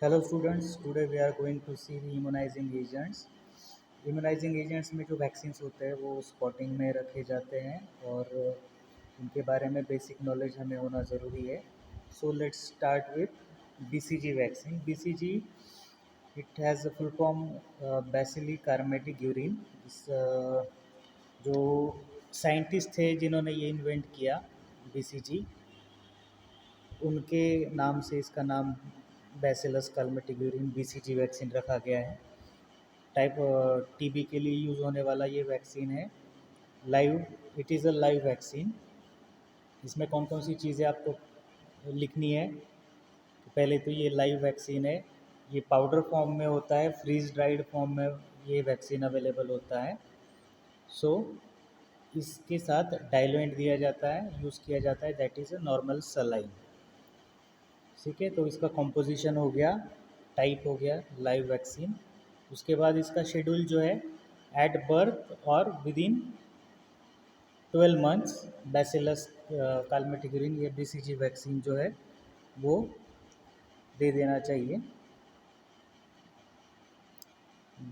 Hello students, today we are going to see the immunizing agents. Immunising agents में जो vaccines होते हैं वो स्पॉटिंग में रखे जाते हैं और उनके बारे में बेसिक नॉलेज हमें होना ज़रूरी है. So let's start with BCG vaccine. BCG it has a full form bacilli Calmette Guerin. इस जो साइंटिस्ट थे जिन्होंने ये इन्वेंट किया BCG, उनके नाम से इसका नाम bacillus Calmette urine BCG vaccine रखा गया है. टाइप टीबी के लिए यूज़ होने वाला ये वैक्सीन है. Live, it is a live vaccine. इसमें कौन कौन सी चीज़ें आपको लिखनी है. तो पहले तो ये लाइव वैक्सीन है. ये पाउडर फॉर्म में होता है, फ्रीज ड्राइड फॉर्म में ये वैक्सीन अवेलेबल होता है. सो इसके साथ डाइल्यूएंट दिया जाता है, यूज़ किया जाता है, that is a normal saline. ठीक है, तो इसका कॉम्पोजिशन हो गया, टाइप हो गया लाइव वैक्सीन. उसके बाद इसका शेड्यूल जो है, एट बर्थ और within 12 months bacillus Calmette Guerin या BCG वैक्सीन जो है वो दे देना चाहिए.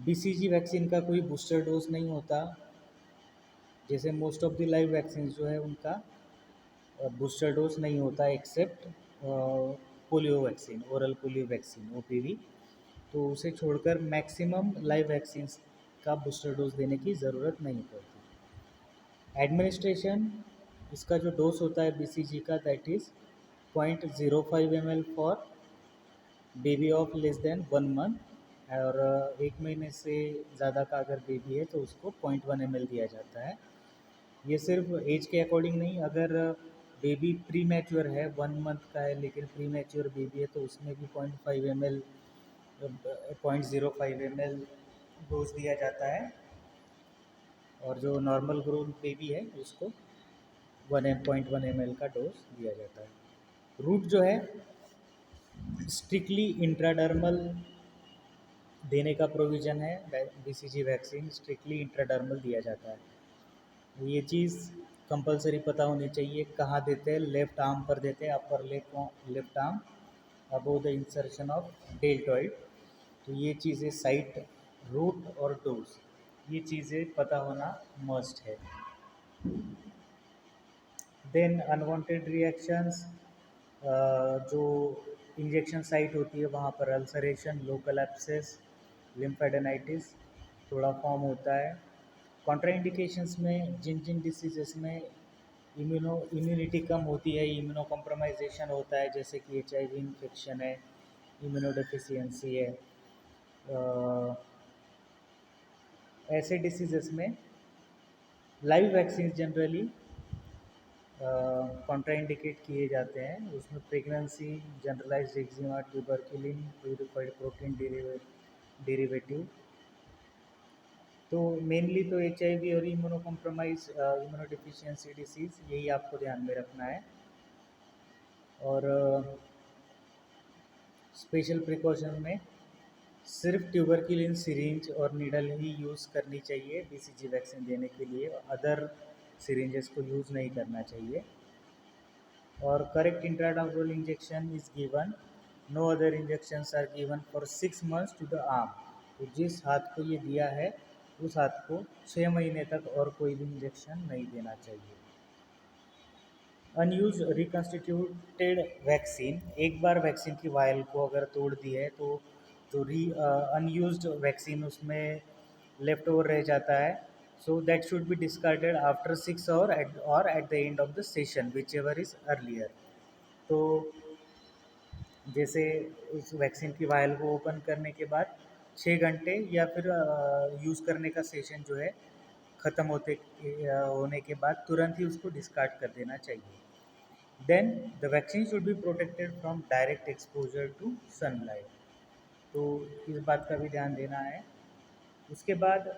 BCG वैक्सीन का कोई बूस्टर डोज नहीं होता. जैसे most of the live vaccine जो है उनका बूस्टर डोज नहीं होता except polio vaccine, oral polio vaccine OPV. तो उसे छोड़कर मैक्सिमम लाइव वैक्सीन्स का बूस्टर डोज देने की ज़रूरत नहीं पड़ती. एडमिनिस्ट्रेशन, इसका जो डोज होता है BCG का, that is 0.05 ml for baby of less than 1 month. और 1 महीने से ज़्यादा का अगर बेबी है तो उसको 0.1 ml दिया जाता है. ये सिर्फ एज के अकॉर्डिंग नहीं, अगर बेबी प्री मैच्योर है, 1 मंथ का है लेकिन प्री मैच्योर बेबी है तो उसमें भी 0.05 ml डोज दिया जाता है. और जो नॉर्मल ग्रोन बेबी है उसको 1.1 ml का डोज दिया जाता है. रूट जो है स्ट्रिक्टली इंट्राडर्मल देने का प्रोविज़न है. BCG वैक्सीन स्ट्रिक्टली इंट्राडर्मल दिया जाता है. ये चीज़ कंपलसरी पता होनी चाहिए. कहाँ देते हैं? लेफ़्ट आर्म पर देते हैं, upper left arm above the insertion of deltoid. तो ये चीज़ें साइट, रूट और डोज, ये चीज़ें पता होना मस्ट है. देन अनवांटेड रिएक्शंस, जो इंजेक्शन साइट होती है वहाँ पर अल्सरेशन, लोकल एब्सेस, लिम्फेडेनाइटिस थोड़ा फॉर्म होता है. कॉन्ट्राइंडिकेशंस में जिन जिन डिसीजेस में इम्यूनिटी कम होती है, इम्यूनो कॉम्प्रोमाइजेशन होता है, जैसे कि HIV इन्फेक्शन है, इम्यूनो डेफिशिएंसी है, ऐसे डिसीजेस में लाइव वैक्सीन जनरली कॉन्ट्राइंडिकेट किए जाते हैं. उसमें pregnancy, generalised eczema, tuberculin, purified protein derivative. तो मेनली तो HIV और immuno compromise, immuno deficiency disease, यही आपको ध्यान में रखना है. और स्पेशल प्रिकॉशन में सिर्फ ट्यूबरकुलिन सिरिंज और नीडल ही यूज़ करनी चाहिए BCG वैक्सीन देने के लिए. अदर सिरिंजेस को यूज़ नहीं करना चाहिए. और correct intradermal injection is given. No other injections are given for 6 months to the arm. तो जिस हाथ को ये दिया है उस हाथ को 6 महीने तक और कोई भी इंजेक्शन नहीं देना चाहिए. अनयूज रिकन्स्टिट्यूटेड वैक्सीन, एक बार वैक्सीन की वायल को अगर तोड़ दी है तो जो अनयूज्ड वैक्सीन उसमें लेफ्ट ओवर रह जाता है. So that should be discarded after 6 और at the end of the session, which ever is earlier. तो जैसे उस वैक्सीन की वायल को ओपन करने के बाद 6 घंटे या फिर यूज़ करने का सेशन जो है ख़त्म होने के बाद तुरंत ही उसको डिस्कार्ड कर देना चाहिए. Then the vaccine should be protected from direct exposure to sunlight. तो इस बात का भी ध्यान देना है. उसके बाद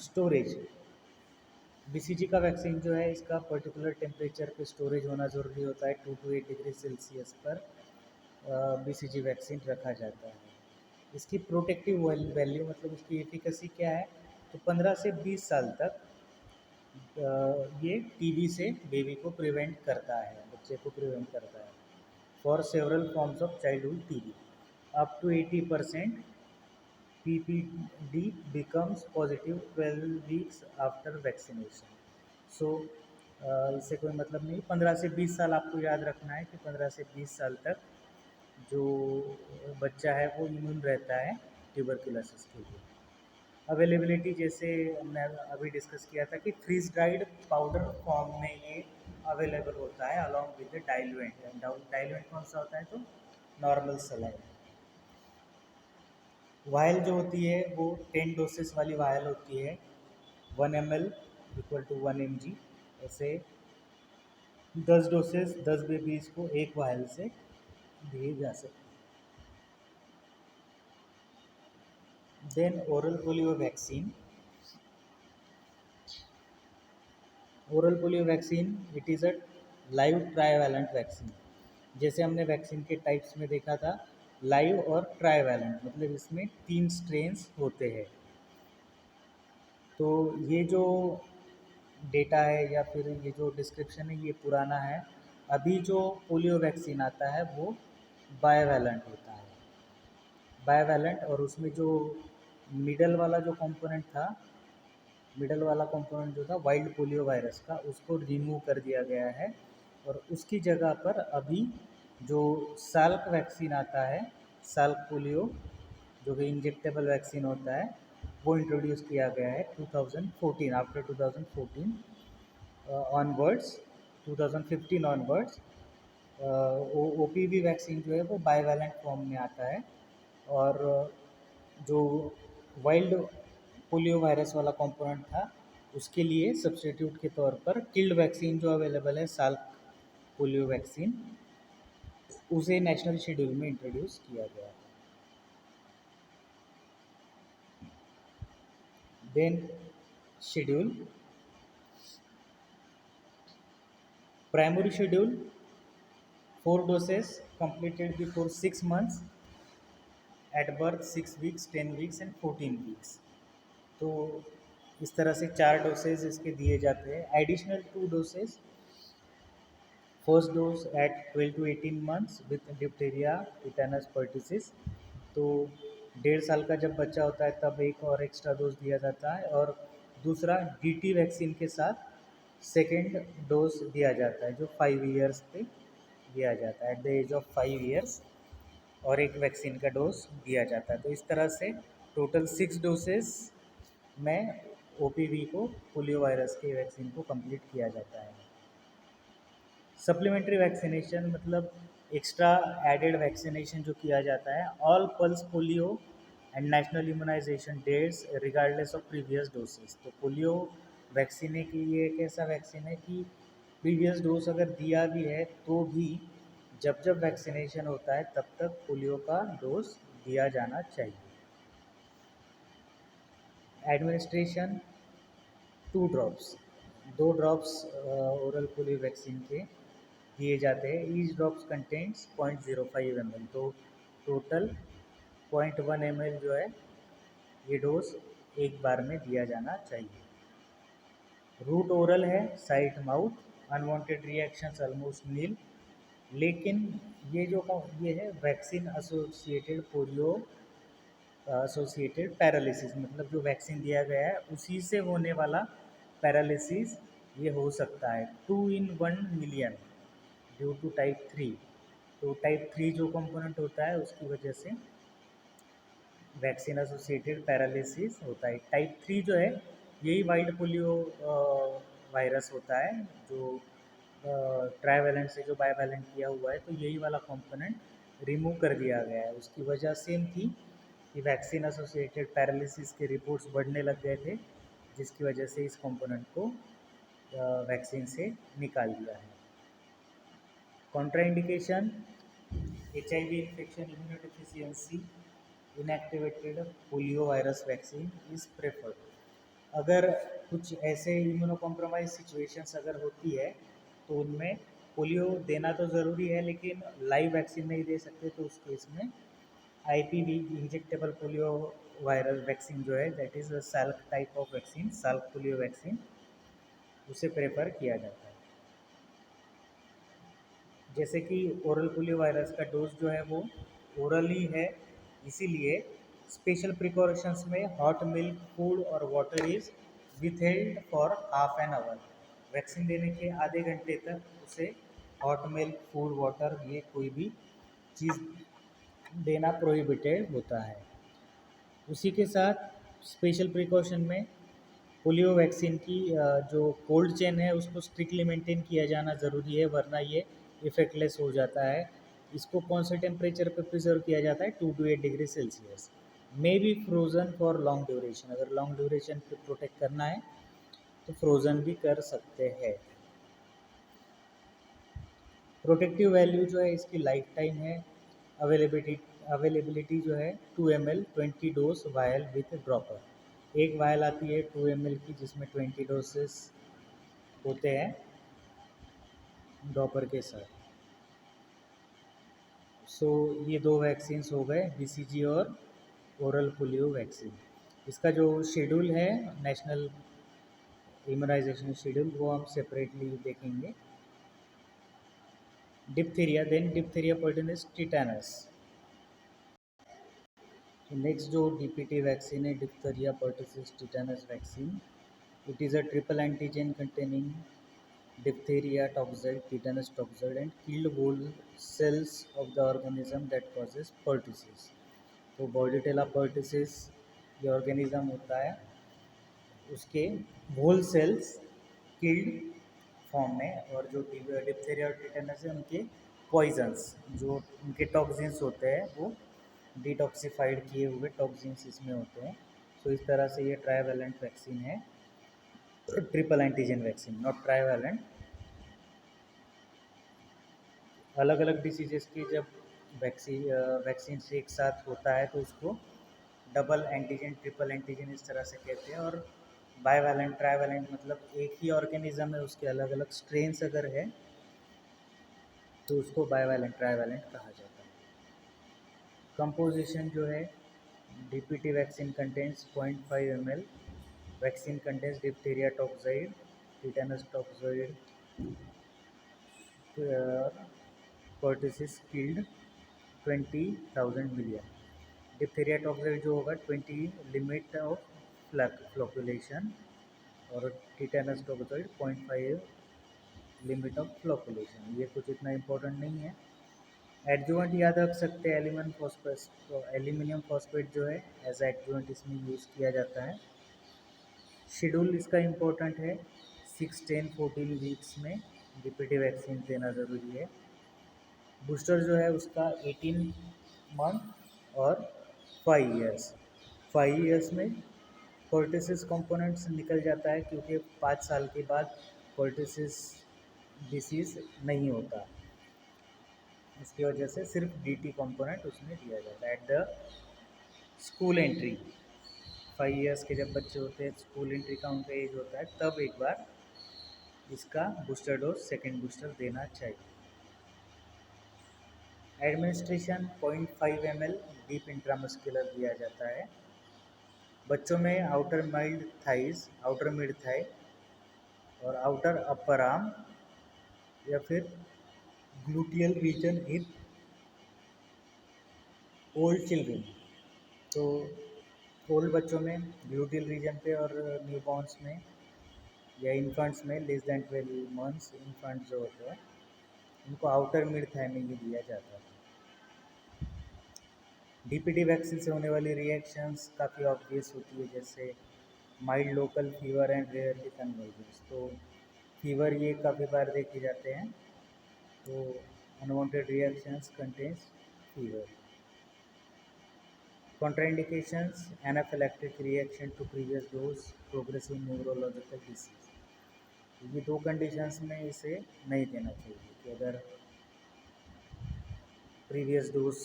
स्टोरेज. BCG का वैक्सीन जो है इसका पर्टिकुलर टेम्परेचर पे स्टोरेज होना ज़रूरी होता है. 2 to 8 डिग्री सेल्सियस पर BCG वैक्सीन रखा जाता है. इसकी प्रोटेक्टिव वैल्यू मतलब उसकी एफिकेसी क्या है, तो 15 से 20 साल तक ये TB से बेबी को प्रिवेंट करता है, बच्चे को प्रिवेंट करता है. for several forms of childhood TB. Up to 80% PPD becomes positive 12 weeks after vaccination. So इससे कोई मतलब नहीं, 15 से 20 साल आपको याद रखना है कि 15 से 20 साल तक जो बच्चा है वो इम्यून रहता है ट्यूबरकुलोसिस के लिए। अवेलेबिलिटी जैसे हमने अभी डिस्कस किया था कि फ्रीज ड्राइड पाउडर फॉर्म में ये अवेलेबल होता है अलॉन्ग विद डाइल्यूएंट। डाइल्यूएंट कौन सा होता है? तो नॉर्मल सलाइन। वायल जो होती है वो 10 डोसेस वाली वायल होती है, 1 ml इक्वल टू 1 mg। ऐसे 10 डोसेस 10 बेबीज़ को एक वायल से दिए जा सकते हैं। Then oral polio vaccine. Oral polio vaccine it is a live trivalent vaccine. जैसे हमने वैक्सीन के टाइप्स में देखा था, लाइव और ट्राइवैलेंट, मतलब इसमें 3 स्ट्रेन्स होते हैं। तो ये जो डेटा है या फिर ये जो डिस्क्रिप्शन है ये पुराना है। अभी जो पोलियो वैक्सीन आता है वो बाइवैलेंट होता है, बाइवैलेंट। और उसमें जो मिडल वाला जो कंपोनेंट था, मिडल वाला कंपोनेंट जो था वाइल्ड पोलियो वायरस का, उसको रिमूव कर दिया गया है। और उसकी जगह पर अभी जो साल्क वैक्सीन आता है, साल्क पोलियो जो कि इंजेक्टेबल वैक्सीन होता है, वो इंट्रोड्यूस किया गया है 2014, after 2014 onwards, 2015 onwards. O P V vaccine जो है वो बाइवैलेंट फॉर्म में आता है। और जो वाइल्ड पोलियो वायरस वाला कंपोनेंट था उसके लिए सब्स्टिट्यूट के तौर पर किल्ड वैक्सीन जो अवेलेबल है, साल्क पोलियो वैक्सीन, उसे नेशनल शेड्यूल में इंट्रोड्यूस किया गया है। Then schedule, primary schedule 4 doses completed before 6 months, at birth 6 weeks, 10 weeks and 14 weeks। तो इस तरह से 4 डोसेज इसके दिए जाते हैं। Additional 2 doses, first dose at 12 to 18 months with diphtheria, tetanus, pertussis. तो 1.5 साल का जब बच्चा होता है तब एक और एक्स्ट्रा डोज दिया जाता है। और दूसरा DT वैक्सीन के साथ सेकेंड डोज दिया जाता है जो 5 ईयर्स पे दिया जाता है, at the age of 5 years, और एक वैक्सीन का डोज दिया जाता है। तो इस तरह से टोटल 6 डोसेस में OPV को, पोलियो वायरस के वैक्सीन को कंप्लीट किया जाता है। सप्लीमेंट्री वैक्सीनेशन मतलब एक्स्ट्रा एडेड वैक्सीनेशन जो किया जाता है, all pulse polio and national immunisation dates regardless of previous doses. तो पोलियो वैक्सीन के लिए एक ऐसा वैक्सीन है कि प्रीवियस डोज अगर दिया भी है तो भी जब जब वैक्सीनेशन होता है तब तक पोलियो का डोज दिया जाना चाहिए। Administration 2 drops, 2 drops oral polio vaccine के दिए जाते हैं। Each drops contents 0.05 ml। तो टोटल 0.1 ml जो है ये डोज एक बार में दिया जाना चाहिए। रूट ओरल है, site mouth, unwanted reactions almost nil. लेकिन ये है vaccine associated polio associated paralysis, मतलब जो वैक्सीन दिया गया है उसी से होने वाला पैरालिसिस ये हो सकता है 2 in 1 million due to type 3। तो टाइप 3 जो कंपोनेंट होता है उसकी वजह से वैक्सीन एसोसिएटेड पैरालिसिस होता है। टाइप 3 जो है यही वाइल्ड पोलियो वायरस होता है जो ट्राइवैलेंट से जो बाइवैलेंट किया हुआ है। तो यही वाला कंपोनेंट रिमूव कर दिया गया है। उसकी वजह सेम थी कि वैक्सीन एसोसिएटेड पैरालिसिस के रिपोर्ट्स बढ़ने लग गए थे, जिसकी वजह से इस कंपोनेंट को वैक्सीन से निकाल दिया है। Contraindication, HIV infection, immunodeficiency, inactivated polio virus vaccine is preferred. अगर कुछ ऐसे इम्यूनो कॉम्प्रोमाइज सिचुएशंस अगर होती है तो उनमें पोलियो देना तो ज़रूरी है, लेकिन लाइव वैक्सीन नहीं दे सकते, तो उस केस में IPV, injectable polio viral vaccine जो है, that is a Salk type of vaccine, Salk polio vaccine, उसे प्रेफर किया जाता है। जैसे कि ओरल पोलियो वायरस का डोज जो है वो ओरल ही है, इसीलिए स्पेशल प्रिकॉशंस में हॉट मिल्क, फूड और water is withheld for half an hour. Vaccine देने के आधे घंटे तक उसे हॉट मिल्क, फूड, वाटर ये कोई भी चीज़ देना प्रोहिबिटेड होता है। उसी के साथ स्पेशल प्रिकॉशन में पोलियो वैक्सीन की जो कोल्ड चेन है उसको स्ट्रिक्टली मेंटेन किया जाना ज़रूरी है, वरना ये इफेक्टलेस हो जाता है। इसको कौन से टेम्परेचर पे प्रिजर्व किया जाता है? 2 to 8 degree Celsius. May be frozen for long duration, अगर लॉन्ग ड्यूरेशन पे प्रोटेक्ट करना है तो फ्रोज़न भी कर सकते हैं। प्रोटेक्टिव वैल्यू जो है इसकी लाइफ टाइम है। अवेलेबिलिटी जो है 2 ml 20 dose vial with dropper. एक वायल आती है 2 ml की जिसमें 20 डोसेस होते हैं ड्रॉपर के साथ। सो ये दो वैक्सीन्स हो गए, BCG और ओरल पोलियो वैक्सीन। इसका जो शेड्यूल है, नेशनल इम्यूनाइजेशन शेड्यूल, वो हम सेपरेटली देखेंगे। Diphtheria, then diphtheria pertussis tetanus. तो नेक्स्ट जो DPT वैक्सीन है, diphtheria pertussis tetanus vaccine, it is a triple antigen containing diphtheria toxoid, tetanus toxoid and killed whole cells of the organism that causes pertussis। तो बॉर्डिटेला पर्टिसिस ये organism होता है, उसके whole sales killed form में, और जो diphtheria और टिटेनस है उनके पॉइजन्स, जो उनके टॉक्सिन्स होते हैं वो डिटॉक्सिफाइड किए हुए टॉक्सिन्स इसमें होते हैं। तो इस तरह से ये ट्राइवेलेंट वैक्सीन है, triple antigen vaccine, not trivalent. अलग अलग डिसीजेस की जब वैक्सीन से एक साथ होता है तो उसको डबल एंटीजन, ट्रिपल एंटीजन इस तरह से कहते हैं। और बाईवैलेंट, ट्राइवैलेंट मतलब एक ही ऑर्गेनिज्म है, उसके अलग अलग स्ट्रेन्स अगर है तो उसको बाईवैलेंट, ट्राइवैलेंट कहा जाता है। कंपोजिशन जो है, DPT vaccine contains 0.5 ml, vaccine contains diphtheria toxoid, tetanus toxoid, pertussis killed 20,000 million. Diphtheria toxoid जो होगा 20 लिमिट ऑफ फ्लॉकुलेशन, और tetanus toxoid 0.5 limit of flocculation. ये कुछ इतना इम्पोर्टेंट नहीं है। एडजुवेंट याद रख सकते हैं, एल्यूमिनियम फॉस्फेट जो है एज एडजुवेंट इसमें यूज़ किया जाता है। शेड्यूल इसका इम्पोर्टेंट है, 6, 10, 14 वीक्स में DPT वैक्सीन देना ज़रूरी है। बूस्टर जो है उसका 18 मंथ और 5 ईयर्स। 5 ईयर्स में पर्टिसिस कंपोनेंट्स निकल जाता है, क्योंकि 5 साल के बाद पर्टिसिस डिसीज़ नहीं होता, इसकी वजह से सिर्फ DT कंपोनेंट उसमें दिया जाता है at the school entry. 5 years के जब बच्चे होते हैं, स्कूल एंट्री का उनका एज होता है, तब एक बार इसका बूस्टर डोज, सेकेंड बूस्टर देना चाहिए। एडमिनिस्ट्रेशन 0.5 ml डीप इंट्रामस्कुलर दिया जाता है। बच्चों में outer mid thighs, outer mid thigh और आउटर अपर आर्म या फिर gluteal region in old children. तो ओल्ड बच्चों में ग्लूटियल रीजन पे, और न्यूबॉर्न्स में या इन्फेंट्स में लेस दैन 12 मंथ्स इन्फेंट जो होते हैं उनको आउटर मिड थाई में ये दिया जाता है। DPT वैक्सीन से होने वाली रिएक्शंस काफ़ी ऑब्वियस होती है, जैसे mild local fever and rarely convergence. तो फीवर ये काफ़ी बार देखे जाते हैं, तो unwanted reactions contains fever. Contraindications, anaphylactic reaction to previous dose, progressive neurological disease। ये दो कंडीशंस में इसे नहीं देना चाहिए कि अगर प्रीवियस डोज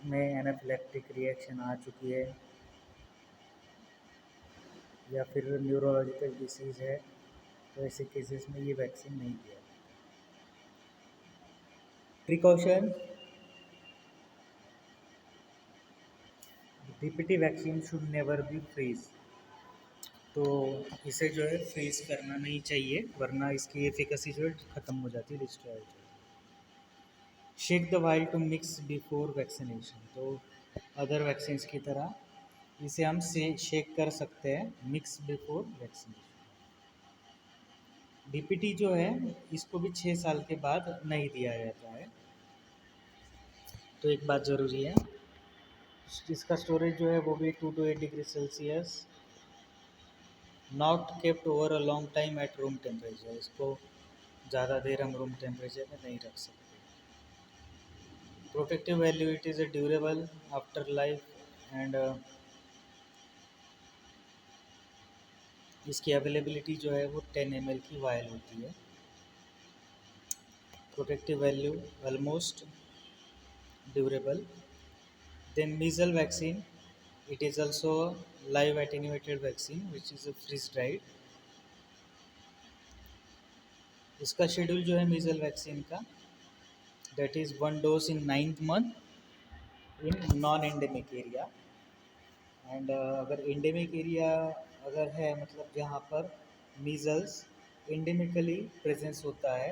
में एनाफिलैक्टिक रिएक्शन आ चुकी है या फिर न्यूरोलॉजिकल डिसीज़ है, तो ऐसे केसेस में ये वैक्सीन नहीं दिया। Precaution, DPT vaccine should never be freeze. तो इसे जो है फ्रीज करना नहीं चाहिए, वरना इसकी एफिकेसी जो है ख़त्म हो जाती है, डिस्ट्रॉय हो जाती है। Shake the vial to mix before vaccination. तो अदर वैक्सीन्स की तरह इसे हम से शेक कर सकते हैं मिक्स बिफोर वैक्सीनेशन। डीपीटी जो है इसको भी 6 साल के बाद नहीं दिया जाता है। तो एक बात ज़रूरी है, इसका स्टोरेज जो है वो भी 2 to 8 degree Celsius, not kept over a long time at room temperature. इसको ज़्यादा देर हम रूम टेम्परेचर में नहीं रख सकते। Protective value, it is a durable after life and इसकी अवेलेबिलिटी जो है वो 10 ml की वायल होती है। Protective value almost durable. Then measles vaccine, it is also a live attenuated vaccine which is a freeze dried। इसका schedule जो है मीजल वैक्सीन का, that is 1 dose in 9th month in non endemic area. And अगर endemic area अगर है, मतलब जहाँ पर मीजल्स एंडेमिकली प्रेजेंस होता है,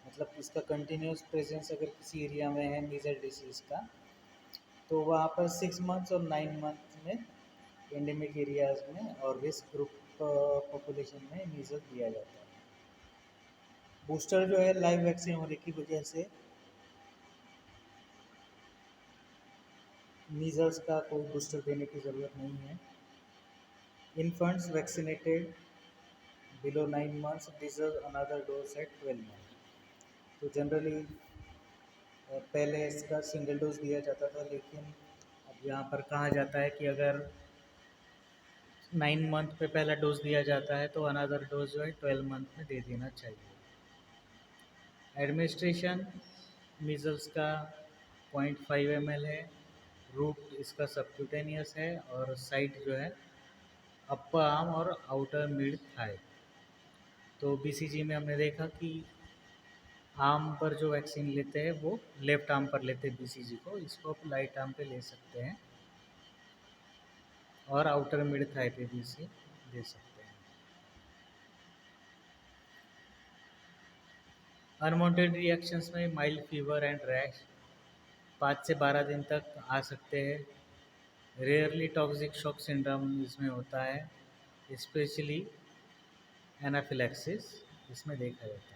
मतलब इसका कंटिन्यूस प्रेजेंस अगर किसी एरिया में है मीजल डिसीज़ का, तो वहाँ पर 6 months और 9 month में एंडेमिक एरियाज में और रिस्क ग्रुप पॉपुलेशन में मीजल दिया जाता है। बूस्टर जो है लाइव वैक्सीन होने की वजह से मीजल्स का कोई बूस्टर देने की ज़रूरत नहीं है। Infants vaccinated below 9 months deserve another dose at 12 months। तो जनरली पहले इसका सिंगल डोज दिया जाता था, लेकिन अब यहाँ पर कहा जाता है कि अगर 9 month पे पहला डोज दिया जाता है तो अनदर डोज जो है 12 month में दे देना चाहिए। एडमिनिस्ट्रेशन मीजल्स का 0.5 ml है, रूट इसका सबक्यूटेनियस है और साइट जो है अपर आर्म और आउटर मिड थाई। तो बीसीजी में हमने देखा कि आर्म पर जो वैक्सीन लेते हैं वो लेफ्ट आर्म पर लेते हैं बीसीजी को, इसको आप राइट आर्म पे ले सकते हैं और आउटर मिड थाई पे भी इसे दे सकते हैं। अनवांटेड रिएक्शंस में माइल्ड फीवर एंड रैश 5 से 12 दिन तक आ सकते हैं। रेयरली टॉक्सिक शॉक सिंड्रोम इसमें होता है, स्पेशली एनाफिलैक्सिस इसमें देखा जाता है।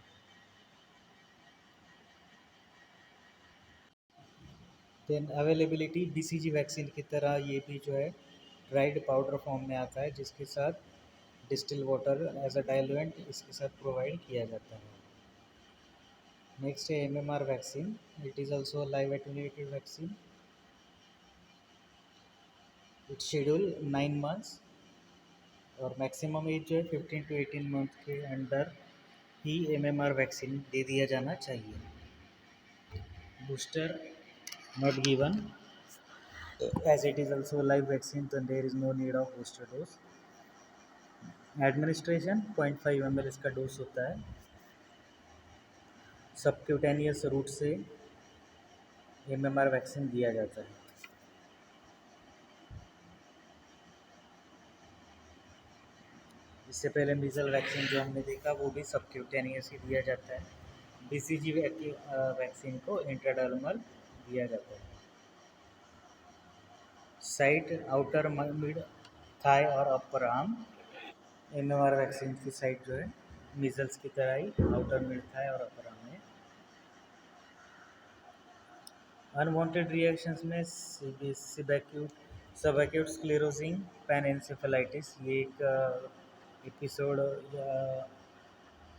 देन अवेलेबिलिटी, बीसीजी वैक्सीन की तरह ये भी जो है ड्राइड पाउडर फॉर्म में आता है, जिसके साथ distil water as a diluent इसके साथ प्रोवाइड किया जाता है। नेक्स्ट है MMR vaccine, it is also live attenuated vaccine. Its schedule 9 months और मैक्सिमम एज जो है 15 to 18 month के अंदर ही एमएमआर वैक्सीन दे दिया जाना चाहिए। Booster not given as it is also a live vaccine, then there is no need of booster dose। Administration 0.5 ml इसका dose होता है, सबक्यूटेनियस रूट से एमएमआर वैक्सीन दिया जाता है। इससे पहले मीजल वैक्सीन जो हमने देखा वो भी सबक्यूटेनियस ही दिया जाता है। बीसीजी वैक्सीन को इंट्राडर्मल दिया जाता है। साइट आउटर मिड थाई और अपर आर्म। एमएमआर वैक्सीन की साइट जो है मीजल्स की तरह ही आउटर मिड थाई और अपर आर्म में। अनवांटेड रिएक्शंस में सबएक्यूट स्क्लेरोसिंग पैनएन्सेफेलाइटिस, ये एक एपिसोड या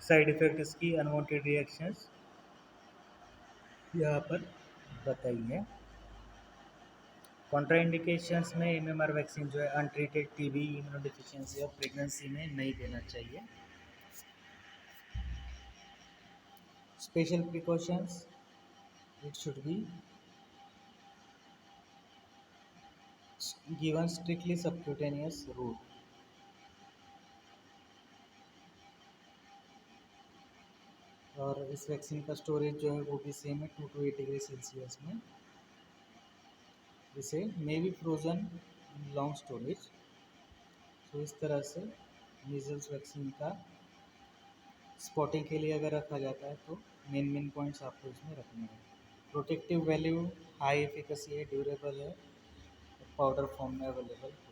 साइड इफ़ेक्ट इसकी अनवांटेड रिएक्शंस यहाँ पर बताई है। कॉन्ट्राइंडिकेशंस में एमएमआर वैक्सीन जो है अनट्रीटेड टीबी, इम्यूनोडेफिशिएंसी और प्रेगनेंसी में नहीं देना चाहिए। Special precautions, it should be given strictly subcutaneous route. और इस वैक्सीन का स्टोरेज जो है वो भी सेम है 2 to 8 डिग्री सेल्सियस में। इसे may be frozen long storage. तो इस तरह से मीजल्स वैक्सीन का स्पॉटिंग के लिए अगर रखा जाता है तो मेन पॉइंट्स आपको इसमें रखने हैं। प्रोटेक्टिव वैल्यू हाई एफिकेसी है, ड्यूरेबल है, पाउडर फॉर्म में अवेलेबल है।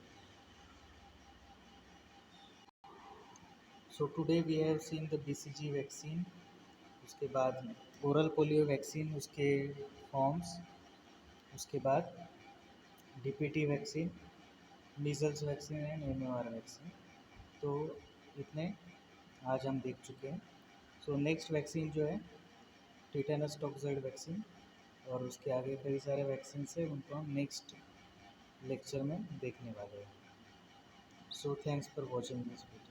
So today we have seen the BCG vaccine, उसके बाद ओरल पोलियो वैक्सीन, उसके फॉर्म्स, उसके बाद DPT vaccine, measles vaccine and MMR vaccine. तो इतने आज हम देख चुके हैं। सो नेक्स्ट वैक्सीन जो है टिटेनस टॉक्साइड वैक्सीन, और उसके आगे कई सारे वैक्सीन है, उनको हम नेक्स्ट लेक्चर में देखने वाले हैं। So thanks for watching this video.